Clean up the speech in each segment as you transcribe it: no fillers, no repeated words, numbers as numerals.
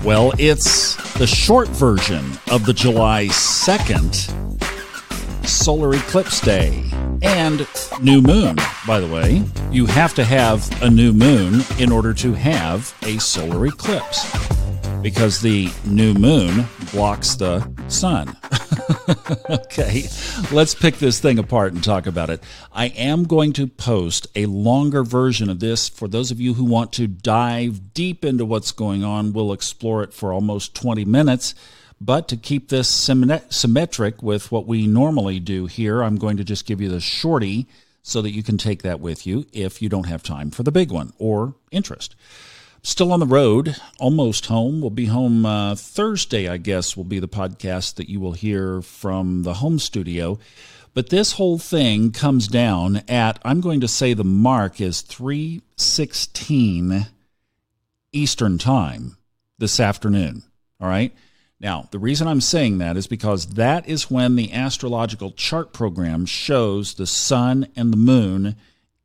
Well, it's the short version of the July 2nd Solar Eclipse Day and new moon, by the way. You have to have a new moon in order to have a solar eclipse because the new moon blocks the sun. Okay, let's pick this thing apart and talk about it. I am going to post a longer version of this for those of you who want to dive deep into what's going on. We'll explore it for almost 20 minutes. But to keep this symmetric with what we normally do here, I'm going to just give you the shorty so that you can take that with you if you don't have time for the big one or interest. Still on the road, almost home. We'll be home Thursday, I guess, will be the podcast that you will hear from the home studio. But this whole thing comes down at, I'm going to say the mark is 3:16 Eastern Time this afternoon, all right? Now, the reason I'm saying that is because that is when the astrological chart program shows the sun and the moon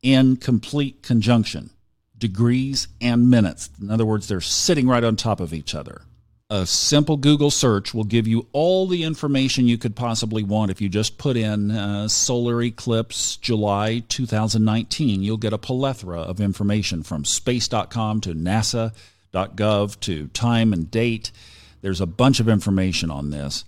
in complete conjunction, degrees and minutes. In other words, they're sitting right on top of each other. A simple Google search will give you all the information you could possibly want. If you just put in Solar Eclipse July 2019, you'll get a plethora of information from space.com to nasa.gov to time and date. There's a bunch of information on this.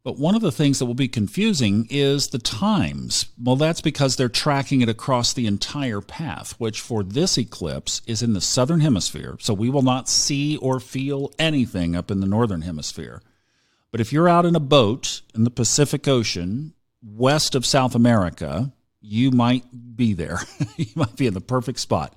But one of the things that will be confusing is the times. Well, that's because they're tracking it across the entire path, which for this eclipse is in the southern hemisphere. So we will not see or feel anything up in the northern hemisphere. But if you're out in a boat in the Pacific Ocean, west of South America, you might be there. You might be in the perfect spot.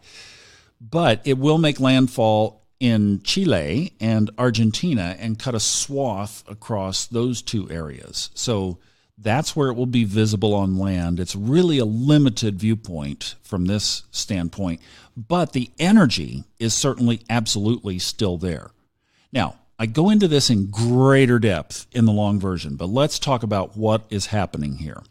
But it will make landfall in Chile and Argentina and cut a swath across those two areas. So that's where it will be visible on land. It's really a limited viewpoint from this standpoint, but the energy is certainly absolutely still there. Now, I go into this in greater depth in the long version, but let's talk about what is happening here.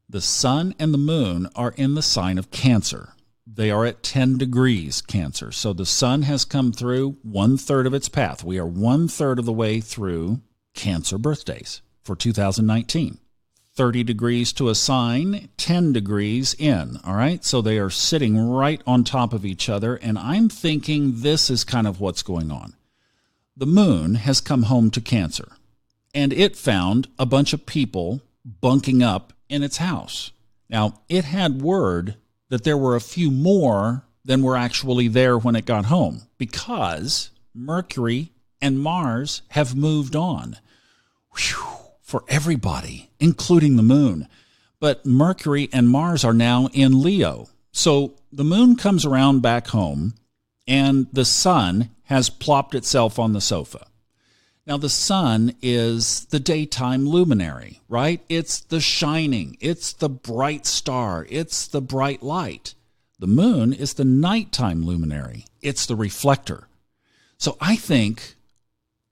The sun and the moon are in the sign of Cancer. They are at 10 degrees Cancer. So the sun has come through 1/3 of its path. We are 1/3 of the way through Cancer birthdays for 2019. 30 degrees to a sign, 10 degrees in. All right. So they are sitting right on top of each other. And I'm thinking this is kind of what's going on. The moon has come home to Cancer and it found a bunch of people bunking up in its house. Now, it had word that there were a few more than were actually there when it got home because Mercury and Mars have moved on. Whew, for everybody, including the moon. But Mercury and Mars are now in Leo. So the moon comes around back home and the sun has plopped itself on the sofa. Now, the sun is the daytime luminary, right? It's the shining. It's the bright star. It's the bright light. The moon is the nighttime luminary. It's the reflector. So I think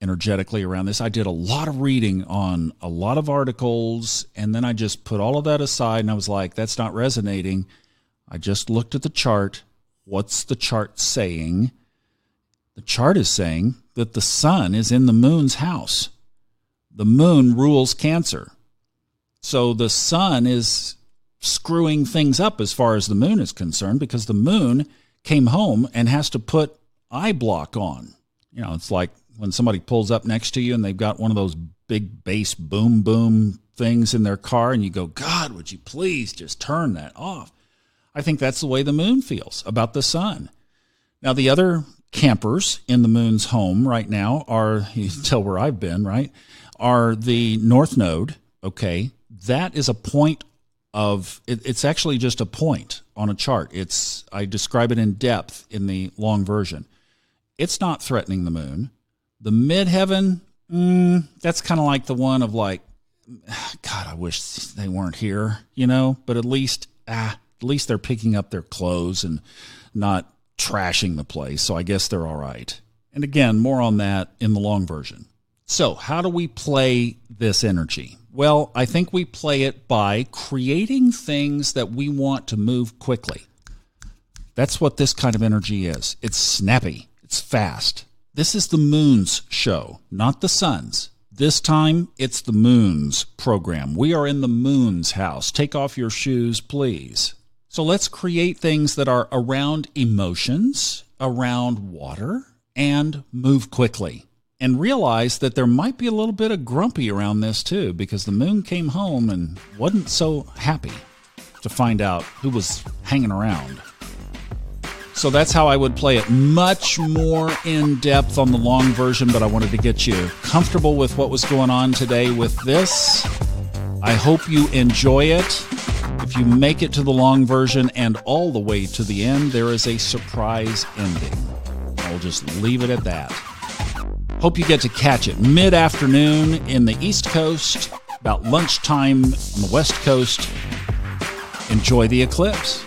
energetically around this, I did a lot of reading on a lot of articles, and then I just put all of that aside, and I was like, that's not resonating. I just looked at the chart. What's the chart saying? The chart is saying that the sun is in the moon's house. The moon rules Cancer. So the sun is screwing things up as far as the moon is concerned because the moon came home and has to put eye block on. You know, it's like when somebody pulls up next to you and they've got one of those big bass boom boom things in their car and you go, God, would you please just turn that off? I think that's the way the moon feels about the sun. Now, the other campers in the moon's home right now are, you can tell where I've been, right, are the North Node, okay? That is a point of, it's actually just a point on a chart. I describe it in depth in the long version. It's not threatening the moon. The midheaven, that's kind of like the one of like, God, I wish they weren't here, you know, but at least they're picking up their clothes and not trashing the place, so I guess they're all right. And again, more on that in the long version. So how do we play this energy? Well, I think we play it by creating things that we want to move quickly. That's what this kind of energy is. It's snappy. It's fast. This is the moon's show, not the sun's. This time, it's the moon's program. We are in the moon's house. Take off your shoes, please. So let's create things that are around emotions, around water, and move quickly. And realize that there might be a little bit of grumpy around this too, because the moon came home and wasn't so happy to find out who was hanging around. So that's how I would play it. Much more in depth on the long version, but I wanted to get you comfortable with what was going on today with this. I hope you enjoy it. If you make it to the long version and all the way to the end, there is a surprise ending. I'll just leave it at that. Hope you get to catch it mid-afternoon in the East Coast, about lunchtime on the West Coast. Enjoy the eclipse.